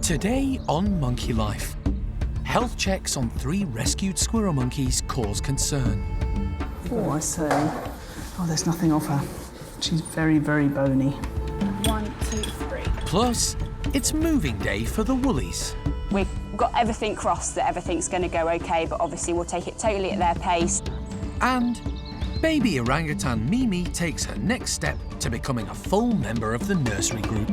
Today on Monkey Life, health checks on 3 rescued squirrel monkeys cause concern. Oh, I say. Oh, there's nothing off her. She's very, very bony. 1, 2, 3. Plus, it's moving day for the Woollies. We've got everything crossed that everything's going to go OK, but obviously we'll take it totally at their pace. And baby orangutan Mimi takes her next step to becoming a full member of the nursery group.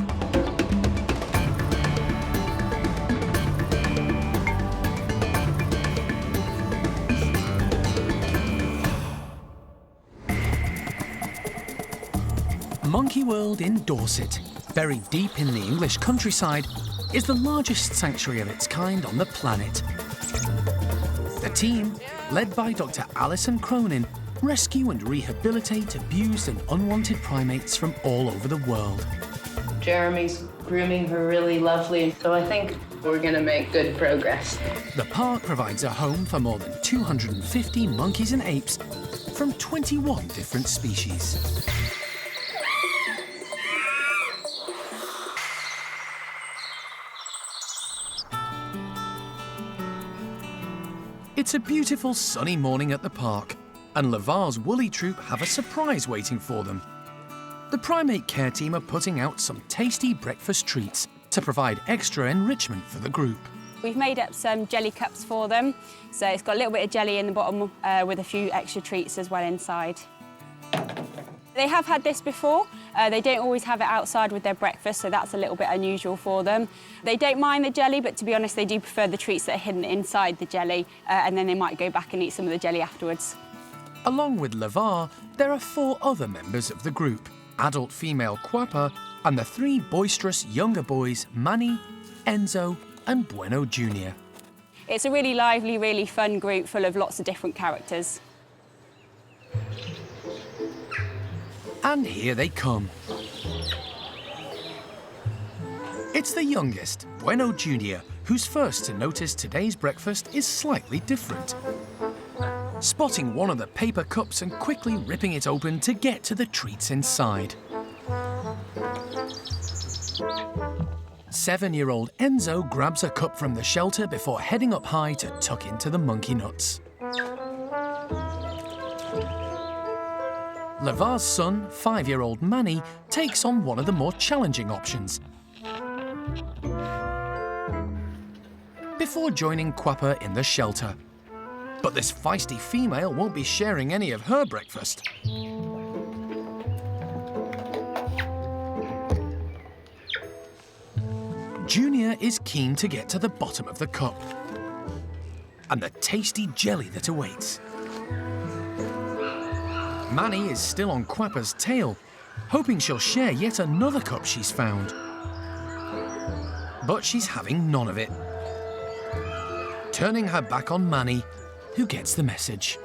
Monkey World in Dorset, buried deep in the English countryside, is the largest sanctuary of its kind on the planet. The team, led by Dr. Alison Cronin, rescue and rehabilitate abused and unwanted primates from all over the world. Jeremy's grooming her really lovely, so I think we're going to make good progress. The park provides a home for more than 250 monkeys and apes from 21 different species. It's a beautiful sunny morning at the park, and Lavar's Woolly troop have a surprise waiting for them. The primate care team are putting out some tasty breakfast treats to provide extra enrichment for the group. We've made up some jelly cups for them, so it's got a little bit of jelly in the bottom with a few extra treats as well inside. They have had this before. They don't always have it outside with their breakfast, so that's a little bit unusual for them. They don't mind the jelly, but to be honest, they do prefer the treats that are hidden inside the jelly, and then they might go back and eat some of the jelly afterwards. Along with Lavar, there are 4 other members of the group, adult female Quapper and the 3 boisterous younger boys, Manny, Enzo and Bueno Jr. It's a really lively, really fun group full of lots of different characters. And here they come. It's the youngest, Bueno Jr., who's first to notice today's breakfast is slightly different. Spotting one of the paper cups and quickly ripping it open to get to the treats inside. 7-year-old Enzo grabs a cup from the shelter before heading up high to tuck into the monkey nuts. Lavar's son, 5-year-old Manny, takes on one of the more challenging options. Before joining Quapper in the shelter. But this feisty female won't be sharing any of her breakfast. Junior is keen to get to the bottom of the cup and the tasty jelly that awaits. Manny is still on Quapper's tail, hoping she'll share yet another cup she's found. But she's having none of it. Turning her back on Manny, who gets the message.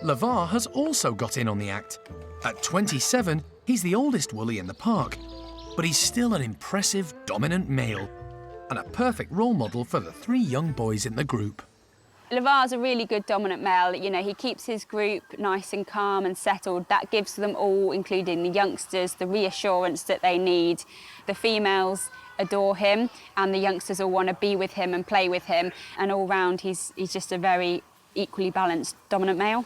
Lavar has also got in on the act. At 27, he's the oldest Woolly in the park, but he's still an impressive, dominant male and a perfect role model for the 3 young boys in the group. Lavar's a really good dominant male. You know, he keeps his group nice and calm and settled. That gives them all, including the youngsters, the reassurance that they need. The females adore him, and the youngsters all want to be with him and play with him. And all round, he's just a very equally balanced dominant male.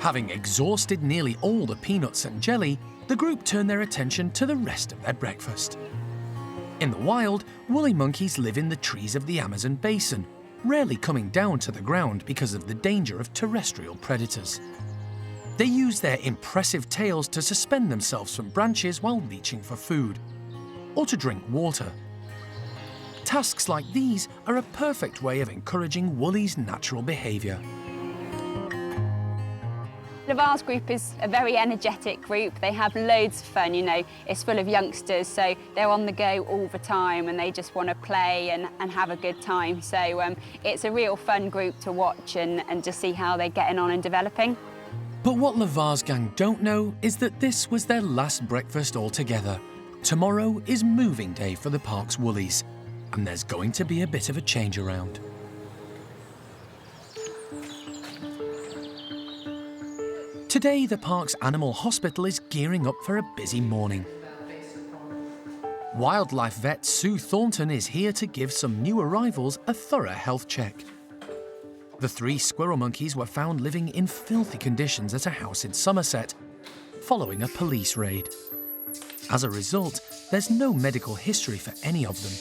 Having exhausted nearly all the peanuts and jelly, the group turn their attention to the rest of their breakfast. In the wild, woolly monkeys live in the trees of the Amazon basin, rarely coming down to the ground because of the danger of terrestrial predators. They use their impressive tails to suspend themselves from branches while reaching for food, or to drink water. Tasks like these are a perfect way of encouraging Woolly's natural behaviour. Lavar's group is a very energetic group. They have loads of fun, you know. It's full of youngsters, so they're on the go all the time and they just want to play and have a good time. So it's a real fun group to watch and just see how they're getting on and developing. But what Lavar's gang don't know is that this was their last breakfast altogether. Tomorrow is moving day for the park's Woollies, and there's going to be a bit of a change around. Today, the park's animal hospital is gearing up for a busy morning. Wildlife vet Sue Thornton is here to give some new arrivals a thorough health check. The 3 squirrel monkeys were found living in filthy conditions at a house in Somerset, following a police raid. As a result, there's no medical history for any of them.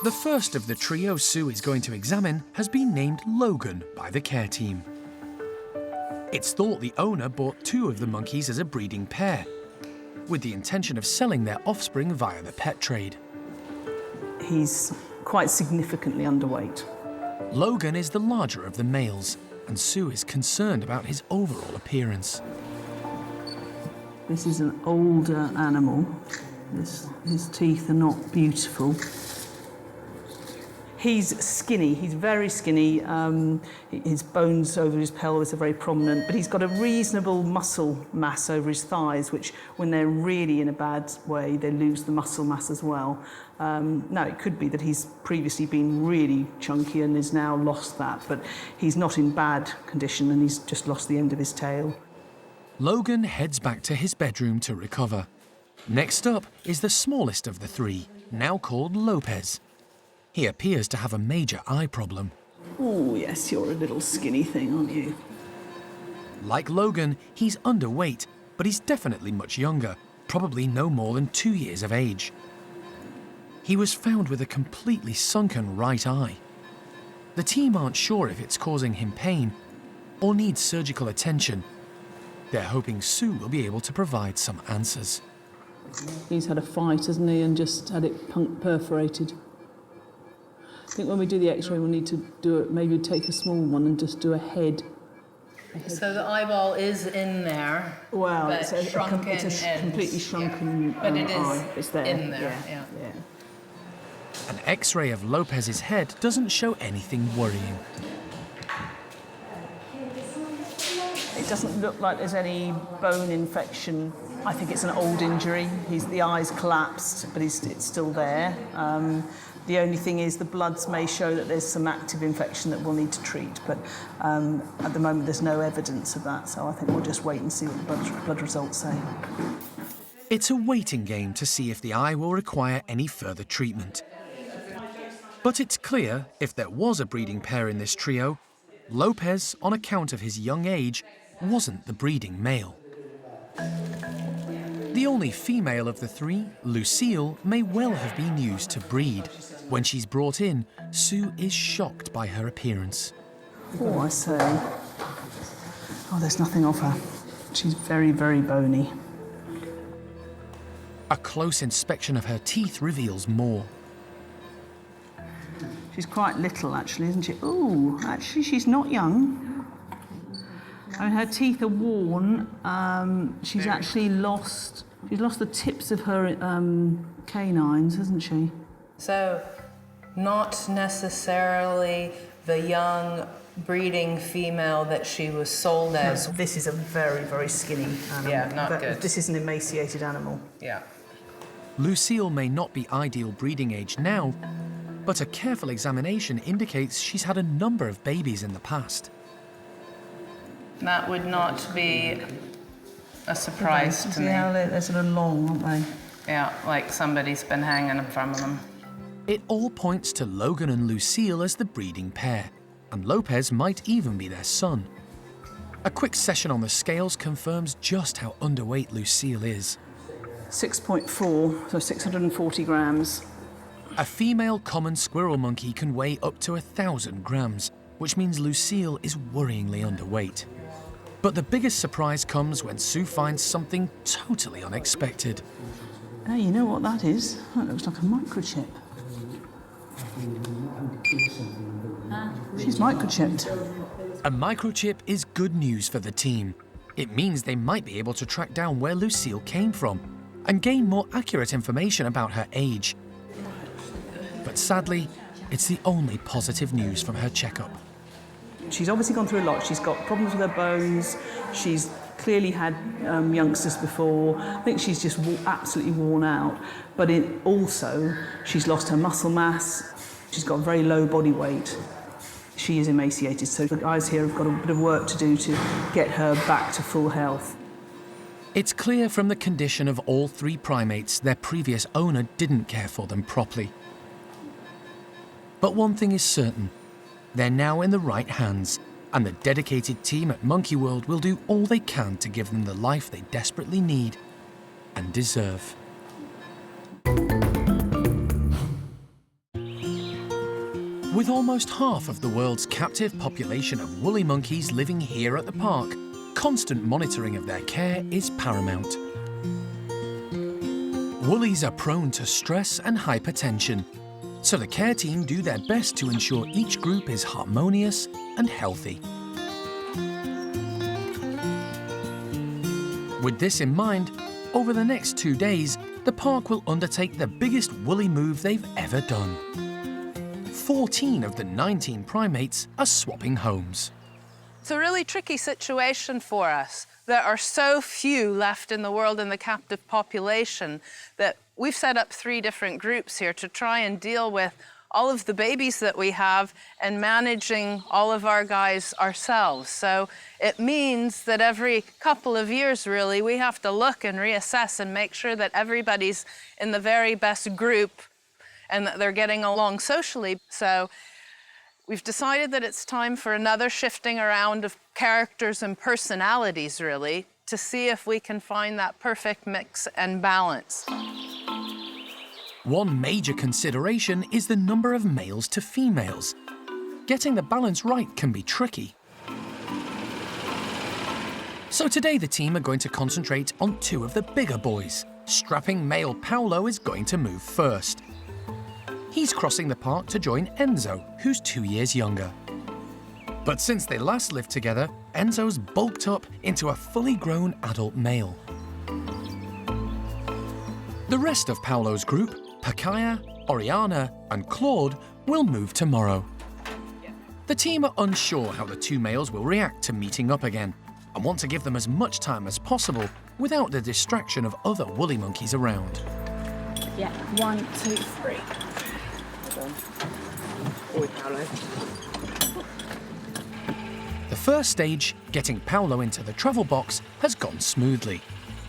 The first of the trio Sue is going to examine has been named Logan by the care team. It's thought the owner bought 2 of the monkeys as a breeding pair, with the intention of selling their offspring via the pet trade. He's quite significantly underweight. Logan is the larger of the males, and Sue is concerned about his overall appearance. This is an older animal. His teeth are not beautiful. He's skinny, he's very skinny. His bones over his pelvis are very prominent, but he's got a reasonable muscle mass over his thighs, which when they're really in a bad way, they lose the muscle mass as well. Now, it could be that he's previously been really chunky and has now lost that, but he's not in bad condition and he's just lost the end of his tail. Logan heads back to his bedroom to recover. Next up is the smallest of the 3, now called Lopez. He appears to have a major eye problem. Oh, yes, you're a little skinny thing, aren't you? Like Logan, he's underweight, but he's definitely much younger, probably no more than 2 years of age. He was found with a completely sunken right eye. The team aren't sure if it's causing him pain or needs surgical attention. They're hoping Sue will be able to provide some answers. He's had a fight, hasn't he, and just had it perforated. I think when we do the x-ray, we'll need to do it, maybe take a small one and just do a head. So the eyeball is in there. Well, but it's a completely shrunken but it is eye. It's there. in there, yeah. An x-ray of Lopez's head doesn't show anything worrying. It doesn't look like there's any bone infection. I think it's an old injury. The eye's collapsed, but it's still there. The only thing is the bloods may show that there's some active infection that we'll need to treat, but at the moment there's no evidence of that, so I think we'll just wait and see what the blood results say. It's a waiting game to see if the eye will require any further treatment. But it's clear, if there was a breeding pair in this trio, Lopez, on account of his young age, wasn't the breeding male. The only female of the 3, Lucille, may well have been used to breed. When she's brought in, Sue is shocked by her appearance. Oh, I say. Oh, there's nothing of her. She's very, very bony. A close inspection of her teeth reveals more. She's quite little, actually, isn't she? Oh, actually, she's not young. I mean, her teeth are worn. She's actually lost... She's lost the tips of her canines, hasn't she? So, not necessarily the young breeding female that she was sold as. This is a very, very skinny animal. Yeah, not good. This is an emaciated animal. Yeah. Lucille may not be ideal breeding age now, but a careful examination indicates she's had a number of babies in the past. That would not be a surprise to me. Yeah, they're sort of long, aren't they? Yeah, like somebody's been hanging from them. It all points to Logan and Lucille as the breeding pair, and Lopez might even be their son. A quick session on the scales confirms just how underweight Lucille is. 6.4, so 640 grams. A female common squirrel monkey can weigh up to 1,000 grams, which means Lucille is worryingly underweight. But the biggest surprise comes when Sue finds something totally unexpected. Hey, you know what that is? That looks like a microchip. She's microchipped. A microchip is good news for the team. It means they might be able to track down where Lucille came from and gain more accurate information about her age. But sadly, it's the only positive news from her checkup. She's obviously gone through a lot. She's got problems with her bones. She's clearly had youngsters before. I think she's just absolutely worn out. But also, she's lost her muscle mass. She's got very low body weight. She is emaciated, so the guys here have got a bit of work to do to get her back to full health. It's clear from the condition of all three primates their previous owner didn't care for them properly. But one thing is certain, they're now in the right hands, and the dedicated team at Monkey World will do all they can to give them the life they desperately need and deserve. With almost half of the world's captive population of woolly monkeys living here at the park, constant monitoring of their care is paramount. Woollies are prone to stress and hypertension, so the care team do their best to ensure each group is harmonious and healthy. With this in mind, over the next 2 days, the park will undertake the biggest woolly move they've ever done. 14 of the 19 primates are swapping homes. It's a really tricky situation for us. There are so few left in the world in the captive population that we've set up 3 different groups here to try and deal with all of the babies that we have and managing all of our guys ourselves. So it means that every couple of years, really, we have to look and reassess and make sure that everybody's in the very best group and that they're getting along socially. So we've decided that it's time for another shifting around of characters and personalities, really, to see if we can find that perfect mix and balance. One major consideration is the number of males to females. Getting the balance right can be tricky. So today the team are going to concentrate on 2 of the bigger boys. Strapping male Paolo is going to move first. He's crossing the park to join Enzo, who's 2 years younger. But since they last lived together, Enzo's bulked up into a fully grown adult male. The rest of Paolo's group, Pakaya, Oriana and Claude, will move tomorrow. The team are unsure how the 2 males will react to meeting up again and want to give them as much time as possible without the distraction of other woolly monkeys around. Yeah, 1, 2, 3. The first stage, getting Paolo into the travel box, has gone smoothly.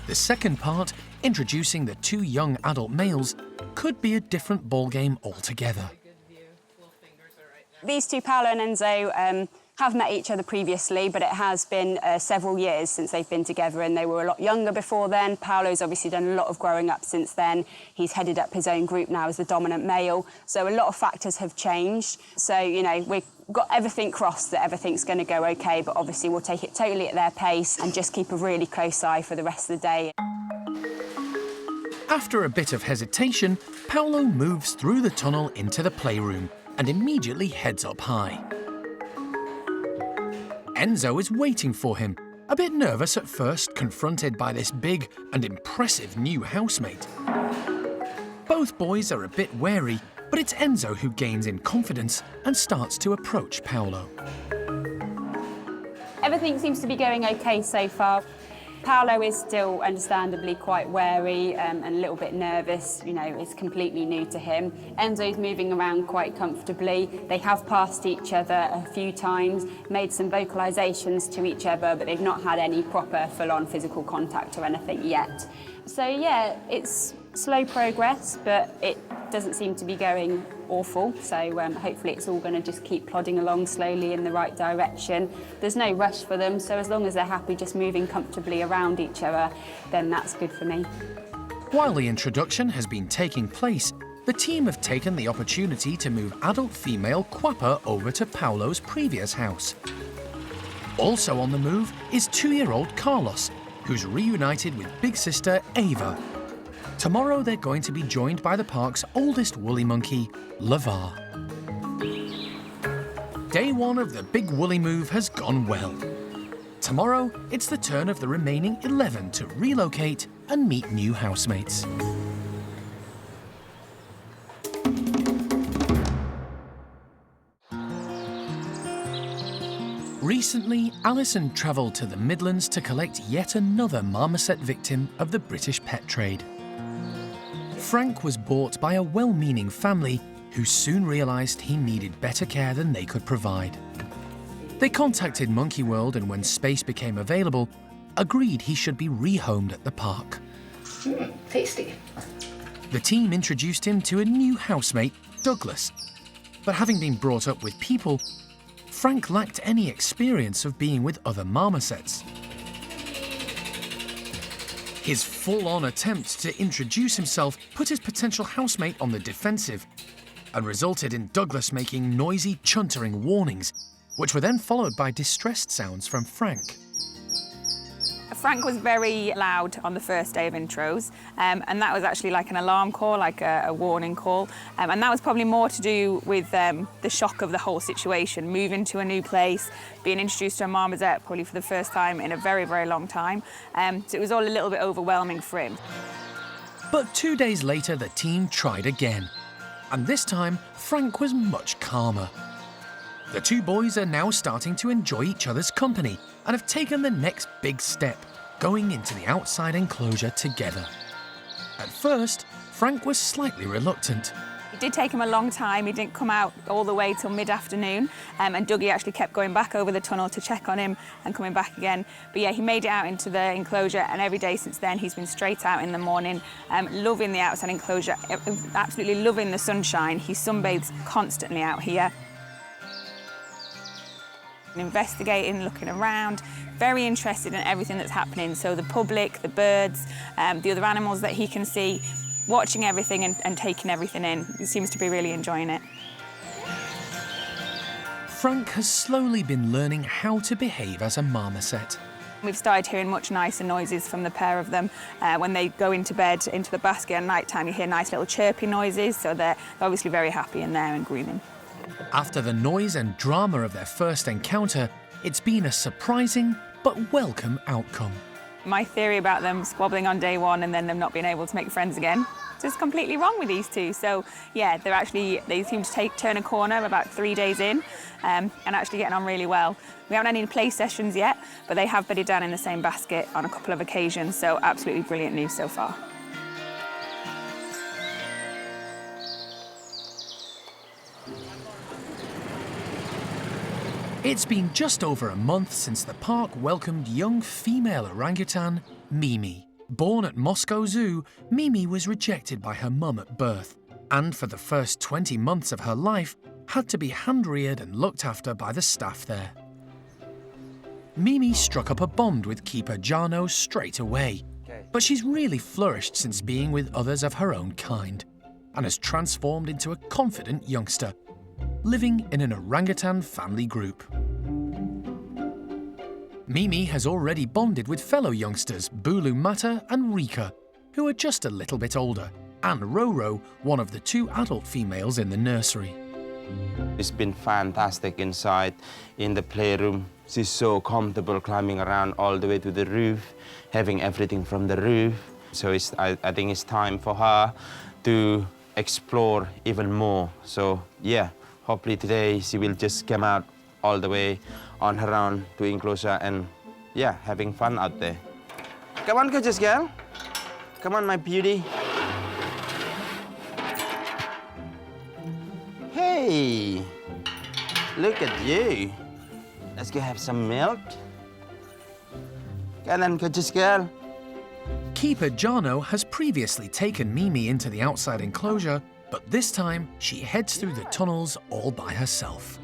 The second part, introducing the 2 young adult males, could be a different ballgame altogether. These 2, Paolo and Enzo, have met each other previously, but it has been several years since they've been together, and they were a lot younger before then. Paolo's obviously done a lot of growing up since then. He's headed up his own group now as the dominant male, so a lot of factors have changed. So, you know, we've got everything crossed that everything's going to go okay, but obviously we'll take it totally at their pace and just keep a really close eye for the rest of the day. After a bit of hesitation, Paolo moves through the tunnel into the playroom and immediately heads up high. Enzo is waiting for him, a bit nervous at first, confronted by this big and impressive new housemate. Both boys are a bit wary, but it's Enzo who gains in confidence and starts to approach Paolo. Everything seems to be going okay so far. Paolo is still understandably quite wary and a little bit nervous. You know, it's completely new to him. Enzo's moving around quite comfortably. They have passed each other a few times, made some vocalisations to each other, but they've not had any proper full-on physical contact or anything yet. So yeah, it's slow progress, but it doesn't seem to be going awful. So hopefully it's all going to just keep plodding along slowly in the right direction. There's no rush for them, so as long as they're happy just moving comfortably around each other, then that's good for me. While the introduction has been taking place, the team have taken the opportunity to move adult female Quapper over to Paolo's previous house. Also on the move is 2-year-old Carlos, who's reunited with big sister Ava. Tomorrow they're going to be joined by the park's oldest woolly monkey, Lavar. Day 1 of the big woolly move has gone well. Tomorrow, it's the turn of the remaining 11 to relocate and meet new housemates. Recently, Alison travelled to the Midlands to collect yet another marmoset victim of the British pet trade. Frank was bought by a well-meaning family who soon realised he needed better care than they could provide. They contacted Monkey World, and when space became available, agreed he should be rehomed at the park. Tasty. The team introduced him to a new housemate, Douglas. But having been brought up with people, Frank lacked any experience of being with other marmosets. His full-on attempt to introduce himself put his potential housemate on the defensive and resulted in Douglas making noisy, chuntering warnings, which were then followed by distressed sounds from Frank. Frank was very loud on the first day of intros, and that was actually like an alarm call, like a warning call. And that was probably more to do with the shock of the whole situation, moving to a new place, being introduced to a marmoset probably for the first time in a very, very long time. So it was all a little bit overwhelming for him. But 2 days later, the team tried again. And this time, Frank was much calmer. The two boys are now starting to enjoy each other's company and have taken the next big step, going into the outside enclosure together. At first, Frank was slightly reluctant. It did take him a long time. He didn't come out all the way till mid-afternoon, and Dougie actually kept going back over the tunnel to check on him and coming back again. But yeah, he made it out into the enclosure, and every day since then he's been straight out in the morning, loving the outside enclosure, absolutely loving the sunshine. He sunbathes constantly out here. Investigating, looking around, very interested in everything that's happening. So the public, the birds, the other animals that he can see, watching everything and taking everything in. He seems to be really enjoying it. Frank has slowly been learning how to behave as a marmoset. We've started hearing much nicer noises from the pair of them. When they go into bed, into the basket at night time, you hear nice little chirpy noises, so they're obviously very happy in there and grooming. After the noise and drama of their first encounter, it's been a surprising but welcome outcome. My theory about them squabbling on day one and then them not being able to make friends again is just completely wrong with these two. So yeah, they seem to turn a corner about 3 days in and actually getting on really well. We haven't had any play sessions yet, but they have bedded down in the same basket on a couple of occasions, so absolutely brilliant news so far. It's been just over a month since the park welcomed young female orangutan, Mimi. Born at Moscow Zoo, Mimi was rejected by her mum at birth, and for the first 20 months of her life, had to be hand-reared and looked after by the staff there. Mimi struck up a bond with keeper Jarno straight away, but she's really flourished since being with others of her own kind, and has transformed into a confident youngster, living in an orangutan family group. Mimi has already bonded with fellow youngsters Bulu Mata and Rika, who are just a little bit older, and Roro, one of the 2 adult females in the nursery. It's been fantastic inside in the playroom. She's so comfortable climbing around all the way to the roof, having everything from the roof. So I think it's time for her to explore even more. So yeah, hopefully today she will just come out all the way on her own to enclosure and yeah, having fun out there. Come on, gorgeous girl. Come on, my beauty. Hey, look at you. Let's go have some milk. Come on, gorgeous girl. Keeper Jarno has previously taken Mimi into the outside enclosure, but this time she heads through the tunnels all by herself.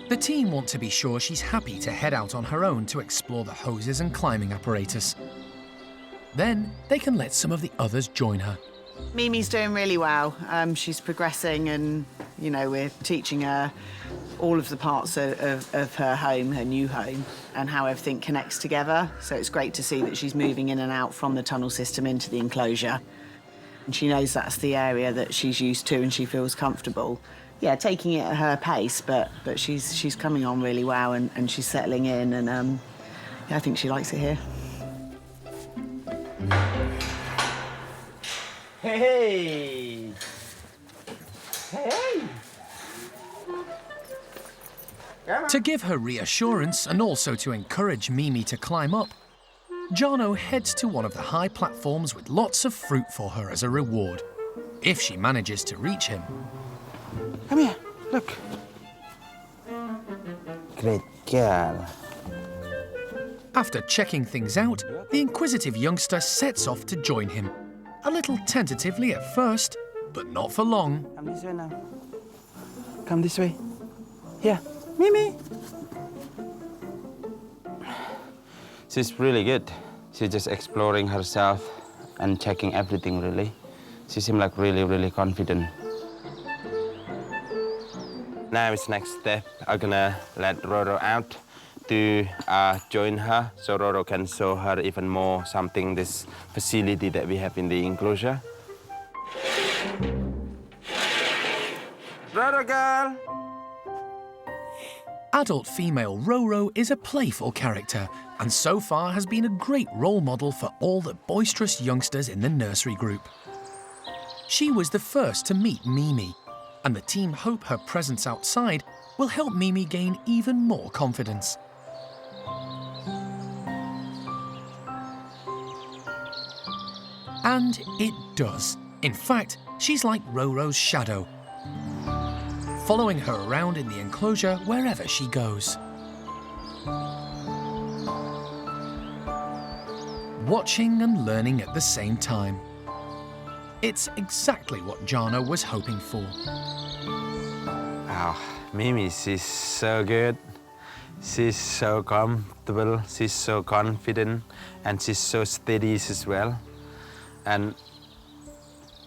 The team want to be sure she's happy to head out on her own to explore the hoses and climbing apparatus. Then they can let some of the others join her. Mimi's doing really well. She's progressing and, you know, we're teaching her all of the parts of her home, her new home, and how everything connects together. So it's great to see that she's moving in and out from the tunnel system into the enclosure. And she knows that's the area that she's used to and she feels comfortable. Yeah, taking it at her pace, but she's coming on really well and she's settling in and yeah, I think she likes it here. Hey! Hey! To give her reassurance and also to encourage Mimi to climb up, Jarno heads to one of the high platforms with lots of fruit for her as a reward, if she manages to reach him. Come here, look. Great girl. After checking things out, the inquisitive youngster sets off to join him. A little tentatively at first, but not for long. Come this way now. Come this way. Here, Mimi. She's really good. She's just exploring herself and checking everything, really. She seems like really confident. Now it's next step. I'm gonna let Roro out to join her, so Roro can show her even more something, this facility that we have in the enclosure. Roro girl! Adult female Roro is a playful character and so far has been a great role model for all the boisterous youngsters in the nursery group. She was the first to meet Mimi, and the team hope her presence outside will help Mimi gain even more confidence. And it does. In fact, she's like Roro's shadow, following her around in the enclosure wherever she goes. Watching and learning at the same time. It's exactly what Jana was hoping for. Oh, Mimi, she's so good. She's so comfortable, she's so confident, and she's so steady as well. And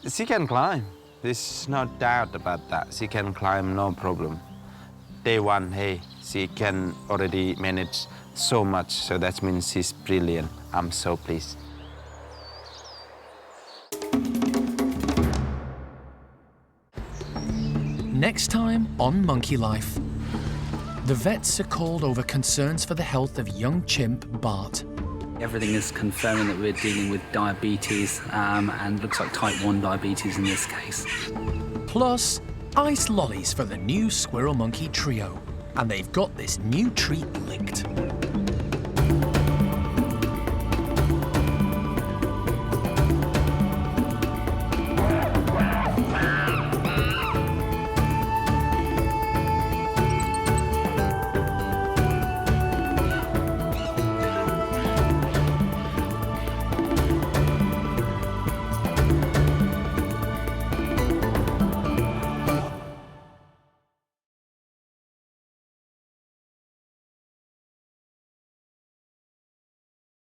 she can climb. There's no doubt about that. She can climb, no problem. Day one, hey, she can already manage so much, so that means she's brilliant. I'm so pleased. Next time on Monkey Life. The vets are called over concerns for the health of young chimp Bart. Everything is confirming that we're dealing with diabetes and looks like type 1 diabetes in this case. Plus, ice lollies for the new squirrel monkey trio. And they've got this new treat linked.